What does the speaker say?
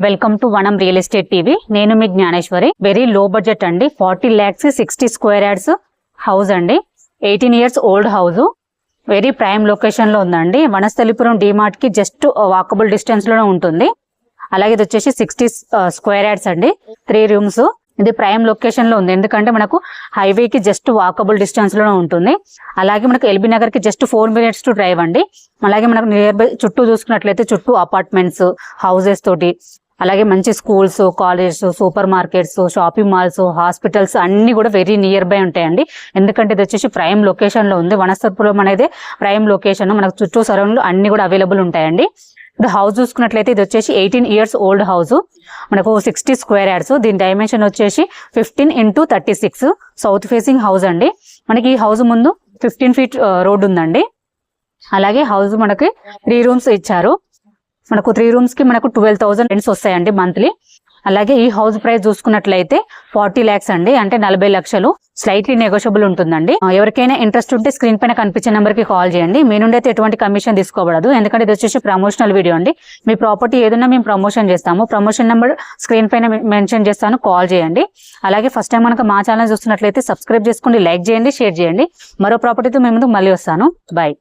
Welcome to వనం real estate TV. నేను మీ Gnaneshwari. Very low budget అండి. 40 lakhs 60 square yards హౌస్ అండి. 18 years old house. Very prime location లో ఉందండి. వనస్థలిపురం డిమార్ట్ కి జస్ట్ వాకబుల్ డిస్టెన్స్ లోనే ఉంటుంది. అలాగే ఇది వచ్చేసి 60 square yards అండి. 3 rooms. ఇది ప్రైమ్ లొకేషన్ లో ఉంది, ఎందుకంటే మనకు హైవే కి జస్ట్ వాకబుల్ డిస్టెన్స్ లోనే ఉంటుంది. అలాగే మనకు ఎల్బీ నగర్ కి జస్ట్ 4 minutes టు డ్రైవ్ అండి. అలాగే మనకు నియర్ బై చుట్టూ చూసుకున్నట్లయితే చుట్టూ అపార్ట్మెంట్స్, హౌసెస్ తోటి, అలాగే మంచి schools, colleges, super markets, shopping malls, hospitals అన్ని కూడా వెరీ నియర్ బై ఉంటాయండి. ఎందుకంటే ఇది వచ్చేసి ప్రైమ్ లొకేషన్ లో ఉంది. వనస్థలిపురం అనేది ప్రైమ్ లొకేషన్. మనకు చుట్టూ సరౌండ్ అన్ని కూడా అవైలబుల్ ఉంటాయండి. ఇప్పుడు హౌస్ చూసుకున్నట్లయితే ఇది వచ్చేసి 18 years ఓల్డ్ హౌస్. మనకు 60 square yards. దీని డైమెన్షన్ వచ్చేసి 15 into 36 సౌత్ ఫేసింగ్ హౌస్ అండి. మనకి ఈ హౌస్ ముందు 15 feet రోడ్ ఉందండి. అలాగే హౌస్ మనకి 3 rooms ఇచ్చారు. మనకు 3 rooms కి మనకు 12,000 రెంట్స్ వస్తాయండి మంత్లీ. అలాగే ఈ హౌస్ ప్రైస్ చూసుకున్నట్లయితే 40 lakhs అండి, అంటే 40 లక్షలు. స్లైట్లీ నెగోషియబుల్ ఉంటుందండి. ఎవరికైనా ఇంట్రెస్ట్ ఉంటే స్క్రీన్ పైన కనిపించే నెంబర్ కి కాల్ చేయండి. మీ నుండి అయితే ఎటువంటి కమిషన్ తీసుకోబడదు, ఎందుకంటే ఇది వచ్చేసి ప్రమోషనల్ వీడియో అండి. మీ ప్రాపర్టీ ఏదైనా మేము ప్రమోషన్ చేస్తాము. ప్రమోషన్ నెంబర్ స్క్రీన్ పైన మెన్షన్ చేస్తాను, కాల్ చేయండి. అలాగే ఫస్ట్ టైం కనుక మా ఛానల్ చూస్తున్నట్లయితే సబ్స్క్రైబ్ చేసుకోండి, లైక్ చేయండి, షేర్ చేయండి. మరో ప్రాపర్టీతో మేము ముందుకు మళ్ళీ వస్తాను. బాయ్.